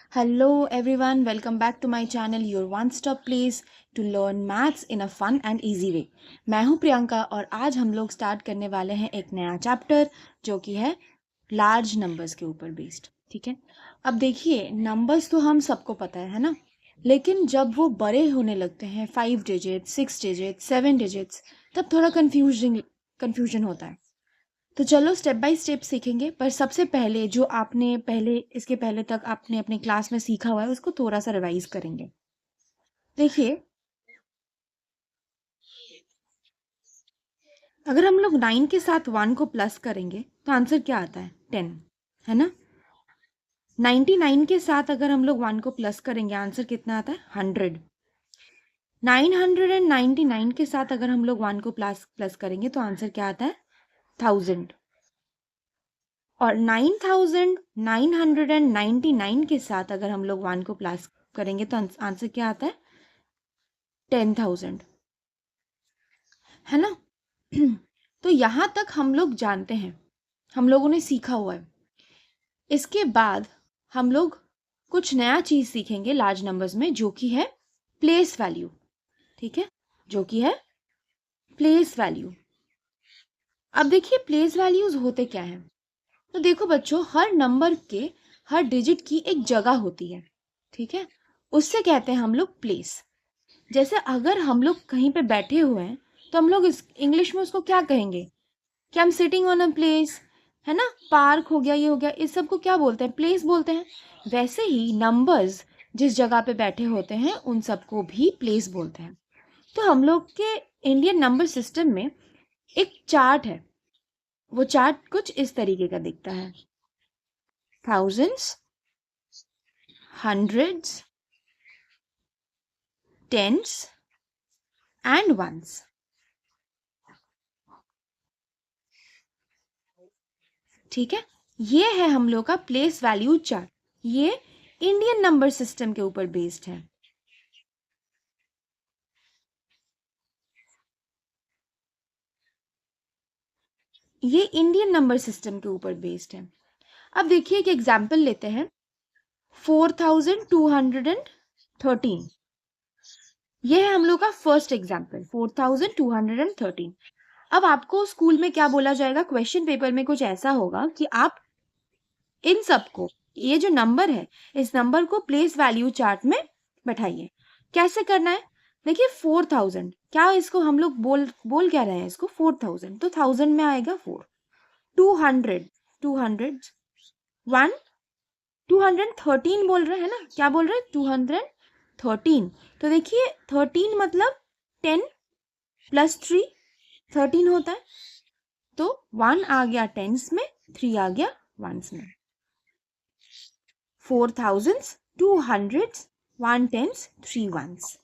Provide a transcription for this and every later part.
Hello everyone, welcome back to my channel your one stop place to learn maths in a fun and easy way. मैं हूं प्रियंका और आज हम लोग start करने वाले हैं एक नया चैप्टर जो कि है लार्ज नंबर्स के ऊपर बेस्ड। ठीक है, अब देखिए नंबर्स तो हम सबको पता है ना, लेकिन जब वो बड़े होने लगते हैं 5 डिजिट 6 डिजिट 7 डिजिट्स तब थोड़ा कन्फ्यूजन होता है। तो चलो स्टेप बाय स्टेप सीखेंगे, पर सबसे पहले जो आपने इसके पहले तक आपने अपने क्लास में सीखा हुआ है उसको थोड़ा सा रिवाइज करेंगे। देखिए, अगर हम लोग 9 के साथ 1 को प्लस करेंगे तो आंसर क्या आता है? 10, है ना। 99 के साथ अगर हम लोग 1 को प्लस करेंगे आंसर कितना आता है? 100। 999 के साथ अगर हम लोग 1 को प्लस करेंगे तो आंसर क्या आता है? 1000। और 9999 के साथ अगर हम लोग 1 को प्लस करेंगे तो आंसर क्या आता है? 10,000, है ना। तो यहां तक हम लोग जानते हैं, हम लोगों ने सीखा हुआ है। इसके बाद हम लोग कुछ नया चीज सीखेंगे लार्ज नंबर्स में, जो कि है प्लेस वैल्यू। ठीक है, जो कि है प्लेस वैल्यू। अब देखिए प्लेस वैल्यूज होते क्या है। तो देखो बच्चों, हर नंबर के हर डिजिट की एक जगह होती है। ठीक है, उससे कहते हैं हम लोग प्लेस। जैसे अगर हम लोग कहीं पे बैठे हुए हैं तो हम लोग इस इंग्लिश में उसको क्या कहेंगे कि I am sitting on a place, है ना। पार्क हो गया, ये हो गया, इस सब को क्या बोलते हैं? प्लेस बोलते हैं। वैसे ही नंबर्स जिस जगह पे बैठे होते हैं उन सबको भी प्लेस बोलते हैं। तो हम लोग के इंडियन नंबर सिस्टम में एक चार्ट है, वो चार्ट कुछ इस तरीके का दिखता है। Thousands, hundreds, tens and ones. ठीक है, ये है हम लोग का प्लेस वैल्यू चार्ट। ये इंडियन नंबर सिस्टम के ऊपर बेस्ड है। ये इंडियन नंबर सिस्टम के ऊपर बेस्ड है। अब देखिए एक एग्जाम्पल लेते हैं, 4213। ये है हम लोग का फर्स्ट एग्जाम्पल, 4213। अब आपको स्कूल में क्या बोला जाएगा? क्वेश्चन पेपर में कुछ ऐसा होगा कि आप इन सबको, ये जो नंबर है इस नंबर को प्लेस वैल्यू चार्ट में बैठाइए। कैसे करना है? देखिए 4000, क्या इसको हम लोग बोल क्या रहे हैं? इसको 4000, तो 1000 में आएगा 4। 200, 200, 1, 213 बोल रहे हैं ना, क्या बोल रहे हैं? 213। तो देखिए 13 मतलब 10 प्लस 3 13 होता है। तो 1 आ गया टेंस में, 3 आ गया वंस में। 4000, 200, 1 टेंस, 3 वंस।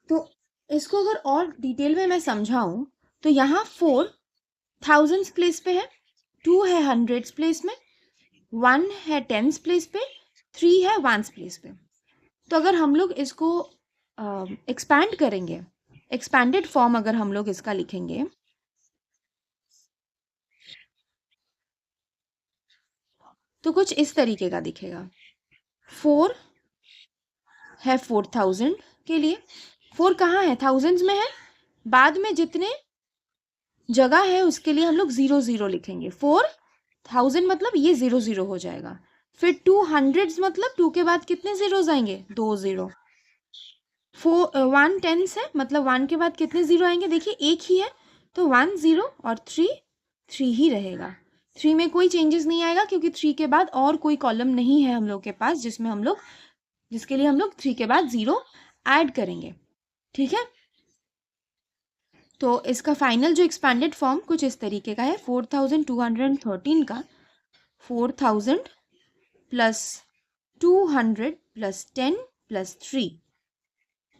तो इसको अगर और डिटेल में मैं समझाऊं तो यहाँ 4 थाउजेंड्स प्लेस पे है, 2 है हंड्रेड्स प्लेस में, 1 है टेंस प्लेस पे, 3 है वंस प्लेस पे। तो अगर हम लोग इसको एक्सपैंड करेंगे, एक्सपैंडेड फॉर्म अगर हम लोग इसका लिखेंगे तो कुछ इस तरीके का दिखेगा। 4 है 4000 के लिए, 4 कहाँ है? थाउजेंड्स में है। बाद में जितने जगह है उसके लिए हम लोग 0 0 लिखेंगे। 4000 मतलब ये 0 0 हो जाएगा। फिर 200 मतलब 2 के बाद कितने जीरोस आएंगे? 2 0। 1 टेंस है मतलब 1 के बाद कितने जीरो आएंगे? देखिए एक ही है, तो 1 0 और 3 3 ही रहेगा। 3 में कोई चेंजेस नहीं आएगा क्योंकि 3 के बाद और कोई कॉलम नहीं है हम लोग के पास जिसके लिए हम लोग 3 के बाद 0 ऐड करेंगे। ठीक है, तो इसका फाइनल जो एक्सपैंडेड फॉर्म कुछ इस तरीके का है। 4213 का 4000 प्लस 200 प्लस 10 प्लस 3,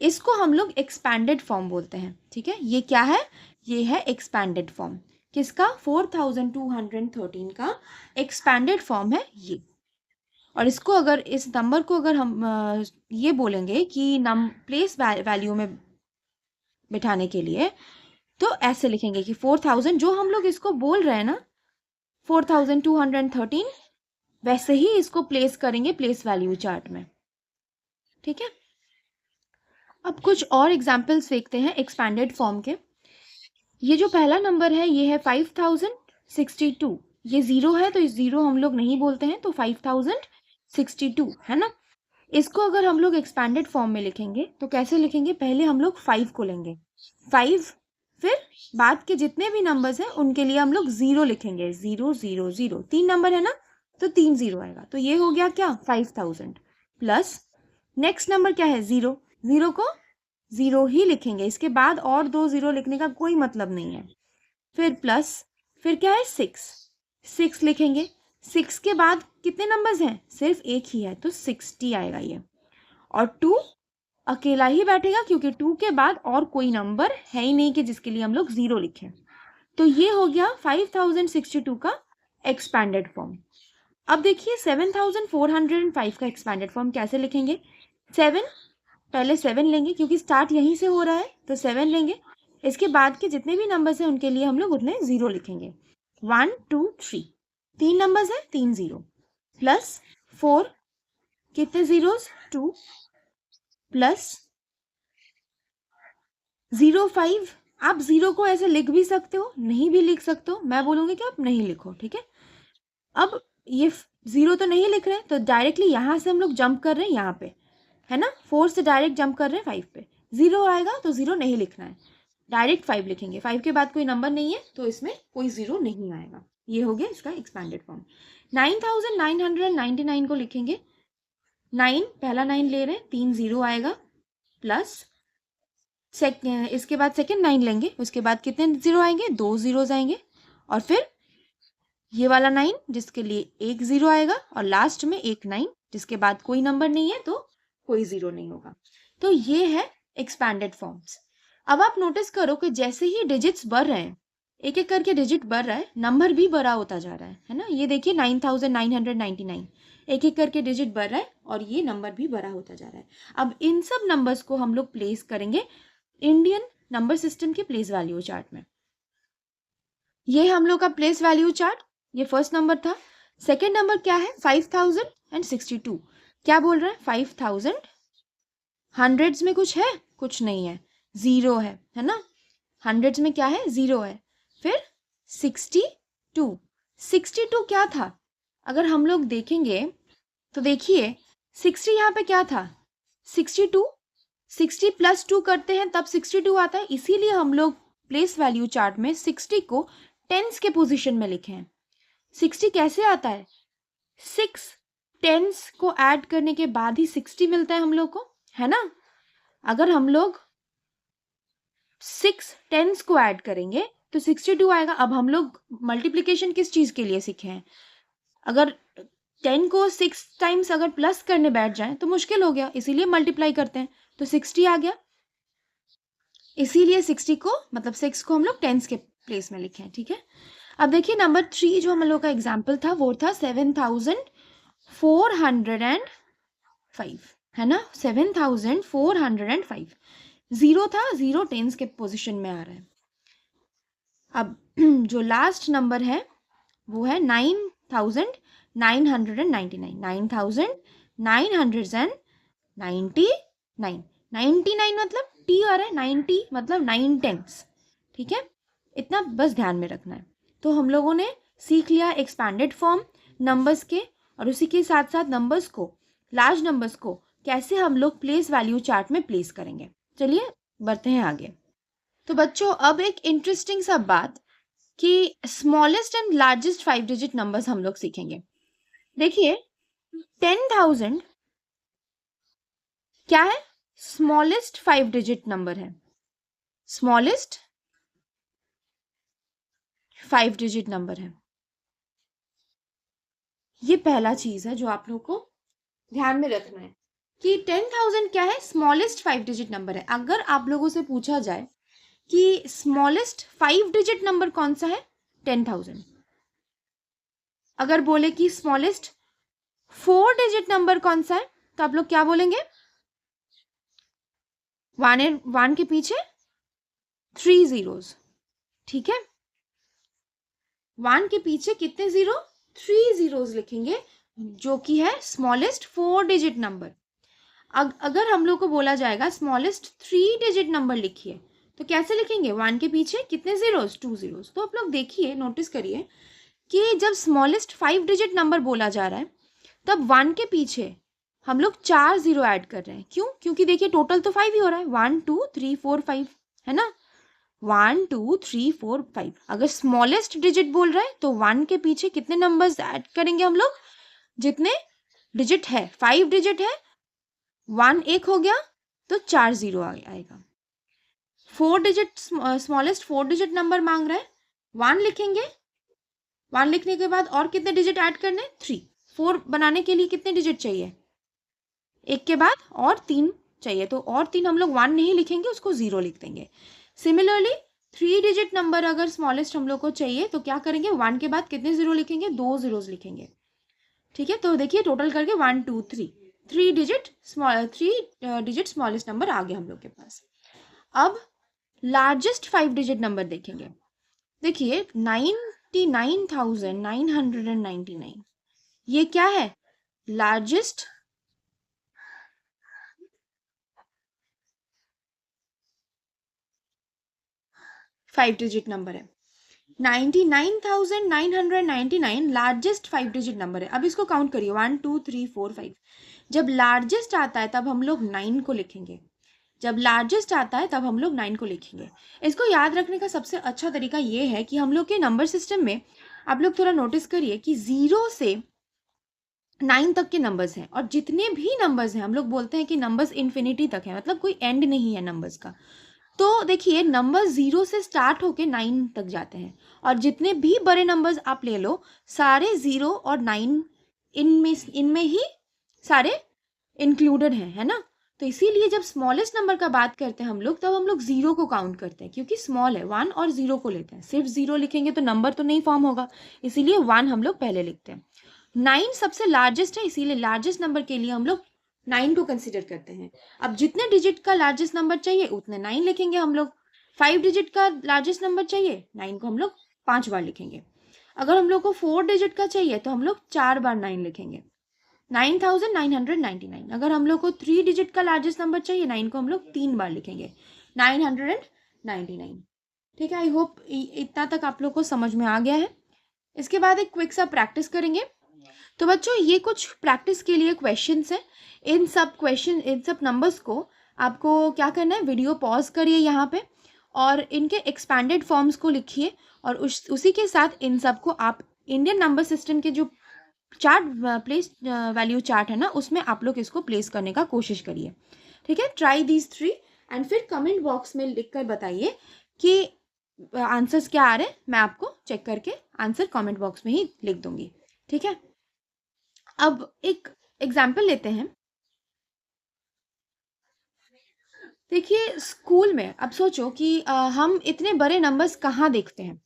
इसको हम लोग एक्सपैंडेड फॉर्म बोलते हैं। ठीक है, ये क्या है? ये है एक्सपैंडेड फॉर्म। किसका? 4213 का एक्सपैंडेड फॉर्म है ये। और इसको अगर इस नंबर को अगर हम ये बोलेंगे कि प्लेस वैल्यू में बिठाने के लिए, तो ऐसे लिखेंगे कि 4000, जो हम लोग इसको बोल रहे हैं ना 4213, वैसे ही इसको प्लेस करेंगे प्लेस वैल्यू चार्ट में, ठीक है। अब कुछ और एग्जाम्पल्स देखते हैं एक्सपैंडेड फॉर्म के। ये जो पहला नंबर है ये है 5062, ये जीरो है तो इस जीरो हम लोग नहीं बोलते हैं, तो 5062 है ना। इसको अगर हम लोग एक्सपैंडेड फॉर्म में लिखेंगे तो कैसे लिखेंगे, पहले हम लोग 5 को लेंगे, 5, फिर बाद के जितने भी नंबर्स हैं उनके लिए हम लोग 0 लिखेंगे, 0 0 0, 3 नंबर है ना तो 3 0 आएगा, तो ये हो गया क्या 5000 प्लस नेक्स्ट नंबर क्या है 0, 0 को 0 ही लिखेंगे, इसके बाद और 2 0 लिखने का कोई मतलब नहीं है। फिर प्लस, फिर क्या है 6, 6 लिखेंगे, 6 के बाद कितने नंबर्स हैं, सिर्फ एक ही है तो 60 आएगा ये, और 2 अकेला ही बैठेगा क्योंकि 2 के बाद और कोई नंबर है ही नहीं कि जिसके लिए हम लोग 0 लिखें। तो ये हो गया 5062 का एक्सपैंडेड फॉर्म। अब देखिए 7405 का एक्सपैंडेड फॉर्म कैसे लिखेंगे, 7, पहले 7 लेंगे क्योंकि स्टार्ट यहीं से हो रहा है तो 7 लेंगे, इसके बाद के जितने भी नंबर्स हैं उनके लिए हम लोग उतने 0 लिखेंगे, 1 2 3, 3 नंबर्स हैं 3 0, प्लस 4, कितने जीरोस 2, प्लस 05, आप 0 को ऐसे लिख भी सकते हो, नहीं भी लिख सकते हो, मैं बोलूँगी कि आप नहीं लिखो, ठीक है। अब ये 0 तो नहीं लिख रहे हैं तो डायरेक्टली यहाँ से हम लोग जंप कर रहे हैं यहाँ पे, है ना, 4 से डायरेक्ट जंप कर रहे हैं 5 पे, 0 आएगा तो 0 नहीं लिखना है, डायरेक्ट 5 लिखेंगे, 5 के बाद कोई नंबर नहीं है तो इसमें कोई 0 नहीं आएगा। ये हो गया इसका एक्सपैंडेड फॉर्म। 9999 को लिखेंगे, 9 पहला 9 ले रहे हैं, 3 0 आएगा, प्लस इसके बाद सेकेंड 9 लेंगे, उसके बाद कितने 0 आएंगे, 2 0 आएंगे, और फिर ये वाला 9 जिसके लिए एक 0 आएगा, और लास्ट में एक 9 जिसके बाद कोई नंबर नहीं है तो कोई 0 नहीं होगा। तो ये है एक्सपैंडेड फॉर्म्स। अब आप नोटिस करो कि जैसे ही डिजिट्स बढ़ रहे हैं, एक एक करके डिजिट बढ़ रहा है, नंबर भी बड़ा होता जा रहा है ना, ये देखिए 9999, एक एक करके डिजिट बढ़ रहा है और ये नंबर भी बड़ा होता जा रहा है। अब इन सब नंबर्स को हम लोग प्लेस करेंगे इंडियन नंबर सिस्टम के प्लेस वैल्यू चार्ट में। ये हम लोग का प्लेस वैल्यू चार्ट, ये फर्स्ट नंबर था। सेकेंड नंबर क्या है 5062, क्या बोल रहा है 5000, हंड्रेड्स में कुछ है, कुछ नहीं है, 0 है ना, हंड्रेड्स में क्या है 0 है, फिर 62, 62 क्या था, अगर हम लोग देखेंगे तो देखिए 60 यहाँ पे क्या था 62, 60 प्लस 2 करते हैं तब 62 आता है, इसीलिए हम लोग प्लेस वैल्यू चार्ट में 60 को टेंस के पोजीशन में लिखे हैं। 60 कैसे आता है, 6 टेंस को ऐड करने के बाद ही 60 मिलता है हम लोग को, है ना। अगर हम लोग 6 टेंस को ऐड करेंगे तो 62 आएगा। अब हम लोग मल्टीप्लिकेशन किस चीज के लिए सीखे हैं, अगर 10 को 6 टाइम्स अगर प्लस करने बैठ जाए तो मुश्किल हो गया, इसीलिए मल्टीप्लाई करते हैं, तो 60 आ गया, इसीलिए 60 को मतलब 6 को हम लोग टेंस के प्लेस में लिखे हैं, ठीक है। अब देखिए नंबर 3 जो हम लोग का एग्जाम्पल था वो था 7405, है ना, 7405, 0 था, 0 टेंस के पोजीशन में आ रहा है। अब जो लास्ट नंबर है वो है 9999, 9999 मतलब टी आ रहा है, 90 मतलब 9 टेंस, ठीक है, इतना बस ध्यान में रखना है। तो हम लोगों ने सीख लिया एक्सपैंडेड फॉर्म नंबर्स के, और उसी के साथ साथ नंबर्स को, लार्ज नंबर्स को कैसे हम लोग प्लेस वैल्यू चार्ट में प्लेस करेंगे। चलिए बढ़ते हैं आगे। तो बच्चों अब एक इंटरेस्टिंग सा बात कि smallest and largest 5 digit numbers हम लोग सीखेंगे। देखिए 10,000 क्या है, स्मॉलेस्ट 5 डिजिट नंबर है, स्मॉलेस्ट 5 डिजिट नंबर है, ये पहला चीज है जो आप लोग को ध्यान में रखना है कि 10,000 क्या है, स्मॉलेस्ट 5 डिजिट नंबर है। अगर आप लोगों से पूछा जाए कि स्मॉलेस्ट 5 डिजिट नंबर कौन सा है, 10,000। अगर बोले कि स्मॉलेस्ट 4 डिजिट नंबर कौन सा है तो आप लोग क्या बोलेंगे, 1 के पीछे 3 zeros, ठीक है, 1 के पीछे कितने 0, 3 zeros लिखेंगे जो कि है स्मॉलेस्ट 4 डिजिट नंबर। अगर हम लोग को बोला जाएगा स्मॉलेस्ट 3 डिजिट नंबर लिखिए, तो कैसे लिखेंगे? 1 के पीछे कितने जीरोस? 2 जीरोस। तो आप लोग देखिए, नोटिस करिए कि जब स्मॉलेस्ट 5 डिजिट नंबर बोला जा रहा है तब 1 के पीछे हम लोग 4 जीरो ऐड कर रहे हैं। क्यों? क्योंकि देखिए टोटल तो 5 ही हो रहा है, 1 2 3 4 5, है ना? 1 2 3 4 5। अगर स्मॉलेस्ट डिजिट बोल रहे हैं तो 1 के पीछे कितने नंबर्स ऐड करेंगे हम लोग? जितने डिजिट है, 5 डिजिट है, 1 एक हो गया तो 4 जीरो आएगा। 4 डिजिट, स्मॉलेस्ट 4 डिजिट नंबर मांग रहे हैं, 1 लिखेंगे। 1 लिखने के बाद और कितने डिजिट ऐड करने? 3। 4 बनाने के लिए कितने डिजिट चाहिए? एक के बाद और 3 चाहिए, तो और 3 हम लोग 1 नहीं लिखेंगे, उसको 0 लिख देंगे। सिमिलरली 3 डिजिट नंबर अगर स्मॉलेस्ट हम लोग को चाहिए तो क्या करेंगे? 1 के बाद कितने जीरो लिखेंगे? 2 जीरोस लिखेंगे। ठीक है, तो देखिए टोटल करके 1 2 3, 3 डिजिट स्मॉलेस्ट नंबर आ गया हम लोग के पास। अब लार्जेस्ट 5 डिजिट नंबर देखेंगे। देखिए 99,999, ये क्या है? लार्जेस्ट 5 डिजिट नंबर है। 99,999 लार्जेस्ट 5 डिजिट नंबर है। अब इसको काउंट करिए, 1 2 3 4 5। जब लार्जेस्ट आता है तब हम लोग 9 को लिखेंगे। जब लार्जेस्ट आता है तब हम लोग 9 को लिखेंगे। इसको याद रखने का सबसे अच्छा तरीका ये है कि हम लोग के नंबर सिस्टम में आप लोग थोड़ा नोटिस करिए कि 0 से 9 तक के नंबर्स हैं, और जितने भी नंबर्स हैं हम लोग बोलते हैं कि नंबर्स इन्फिनिटी तक है, मतलब कोई एंड नहीं है नंबर्स का। तो देखिए नंबर 0 से स्टार्ट होके 9 तक जाते हैं, और जितने भी बड़े नंबर्स आप ले लो सारे 0 और 9 इनमें ही सारे इंक्लूडेड हैं, है ना? तो इसीलिए जब स्मॉलेस्ट नंबर का बात करते हैं हम लोग, तब हम लोग 0 को काउंट करते हैं, क्योंकि स्मॉल है। 1 और 0 को लेते हैं। सिर्फ 0 लिखेंगे तो नंबर तो नहीं फॉर्म होगा, इसीलिए 1 हम लोग पहले लिखते हैं। 9 सबसे लार्जेस्ट है, इसीलिए लार्जेस्ट नंबर के लिए हम लोग 9 को कंसिडर करते हैं। अब जितने डिजिट का लार्जेस्ट नंबर चाहिए उतने 9 लिखेंगे हम लोग। 5 डिजिट का लार्जेस्ट नंबर चाहिए, 9 को हम लोग 5 बार लिखेंगे। अगर हम लोग को 4 डिजिट का चाहिए तो हम लोग 4 बार 9 लिखेंगे, 9,999। अगर हम लोग को 3 डिजिट का लार्जेस्ट नंबर चाहिए, 9 को हम लोग 3 बार लिखेंगे, 999। ठीक है, आई होप इतना तक आप लोग को समझ में आ गया है। इसके बाद एक क्विक सा प्रैक्टिस करेंगे। तो बच्चों ये कुछ प्रैक्टिस के लिए क्वेश्चंस हैं। इन सब नंबर्स को आपको क्या करना है? वीडियो पॉज करिए यहाँ पे और इनके एक्सपैंडेड फॉर्म्स को लिखिए, और उसी के साथ इन सब को आप इंडियन नंबर सिस्टम के जो चार्ट प्लेस वैल्यू चार्ट है ना, उसमें आप लोग इसको प्लेस करने का कोशिश करिए। ठीक है, ट्राई दीज 3 एंड फिर कमेंट बॉक्स में लिख कर बताइए कि आंसर्स क्या आ रहे हैं। मैं आपको चेक करके आंसर कमेंट बॉक्स में ही लिख दूंगी। ठीक है, अब एक एग्जाम्पल लेते हैं। देखिए स्कूल में अब सोचो कि हम इतने बड़े नंबर्स कहाँ देखते हैं।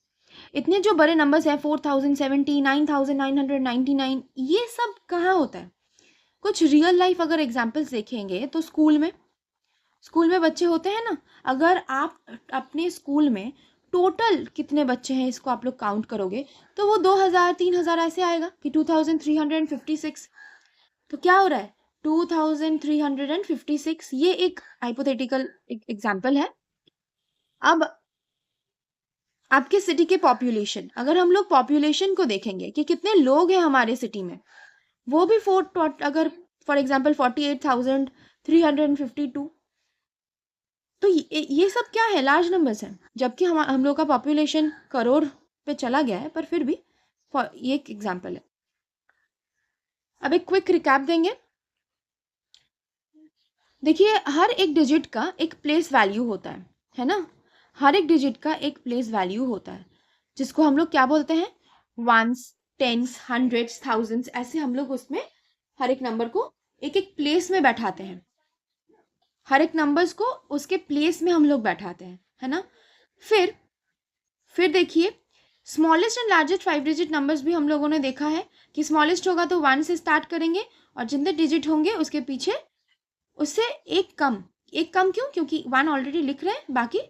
इतने जो बड़े नंबर्स हैं 4070, 9999, ये सब कहाँ होता है? कुछ रियल लाइफ अगर एग्जाम्पल्स देखेंगे तो स्कूल में बच्चे होते हैं ना। अगर आप अपने स्कूल में टोटल कितने बच्चे हैं इसको आप लोग काउंट करोगे तो वो 2000 3000 ऐसे आएगा कि 2356। तो क्या हो रहा है? 2356। ये एक हाइपोथेटिकल एग्जाम्पल है। अब आपके सिटी के पॉपुलेशन, अगर हम लोग पॉपुलेशन को देखेंगे कि कितने लोग हैं हमारे सिटी में, वो भी अगर फॉर एग्जाम्पल 48,352। तो ये सब क्या है? लार्ज नंबर्स हैं, जबकि हम लोग का पॉपुलेशन करोड़ पे चला गया है, पर फिर भी ये एक एग्जाम्पल है। अब एक क्विक रिकैप देंगे। देखिए हर एक डिजिट का एक प्लेस वैल्यू होता है ना? हर एक डिजिट का एक प्लेस वैल्यू होता है, जिसको हम लोग क्या बोलते हैं? वंस, टेंस, हंड्रेड्स, थाउजेंड्स, ऐसे हम लोग उसमें हर एक नंबर को एक एक प्लेस में बैठाते हैं। हर एक नंबर्स को उसके प्लेस में हम लोग बैठाते हैं, है ना? फिर देखिए smallest and largest 5 digit numbers भी हम लोगों ने देखा है कि स्मॉलेस्ट होगा तो 1 से स्टार्ट करेंगे, और जितने डिजिट होंगे उसके पीछे उससे एक कम क्यों? क्योंकि 1 ऑलरेडी लिख रहे हैं, बाकी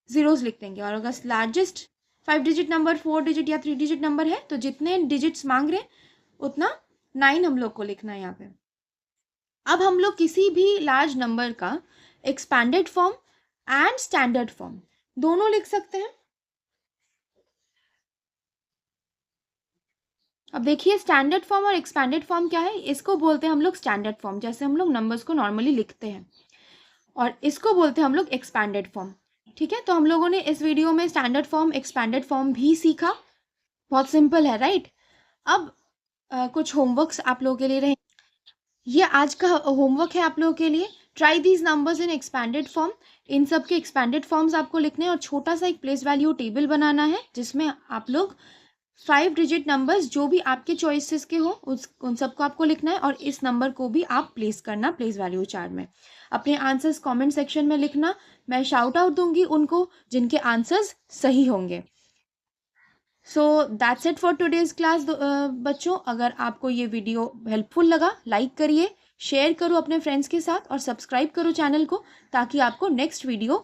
जीरोस लिख देंगे। और अगर लार्जेस्ट 5 डिजिट नंबर 4 डिजिट या 3 डिजिट नंबर है तो जितने डिजिट्स मांग रहे हैं उतना 9 हम लोग को लिखना है यहाँ पे। अब हम लोग किसी भी लार्ज नंबर का expanded form and standard form दोनों लिख सकते हैं। अब देखिए स्टैंडर्ड फॉर्म और एक्सपैंडेड फॉर्म क्या है, इसको बोलते हैं हम लोग स्टैंडर्ड फॉर्म, जैसे हम लोग नंबर्स को नॉर्मली लिखते हैं, और इसको बोलते हैं हम लोग एक्सपैंडेड फॉर्म। ठीक है, तो हम लोगों ने इस वीडियो में स्टैंडर्ड फॉर्म, एक्सपैंडेड फॉर्म भी सीखा। बहुत सिंपल है, राइट। अब कुछ होमवर्क्स आप लोगों के लिए रहे। ये आज का होमवर्क है आप लोगों के लिए। Try these numbers in expanded form. इन सब के एक्सपैंडेड फॉर्म्स आपको लिखने हैं और छोटा सा एक प्लेस वैल्यू टेबल बनाना है जिसमें आप लोग 5 डिजिट नंबर्स जो भी आपके चॉइसेस के हो उन सबको आपको लिखना है, और इस नंबर को भी आप प्लेस करना प्लेस वैल्यू चार्ट में। अपने आंसर्स कमेंट सेक्शन में लिखना, मैं शाउट आउट दूंगी उनको जिनके आंसर्स सही होंगे। So that's it for today's class बच्चों। अगर आपको ये वीडियो हेल्पफुल लगा, लाइक करिए, शेयर करो अपने फ्रेंड्स के साथ और सब्सक्राइब करो चैनल को, ताकि आपको नेक्स्ट वीडियो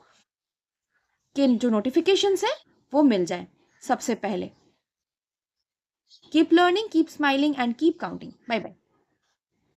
के जो नोटिफिकेशंस है वो मिल जाए सबसे पहले। Keep learning, keep smiling and keep counting. Bye bye.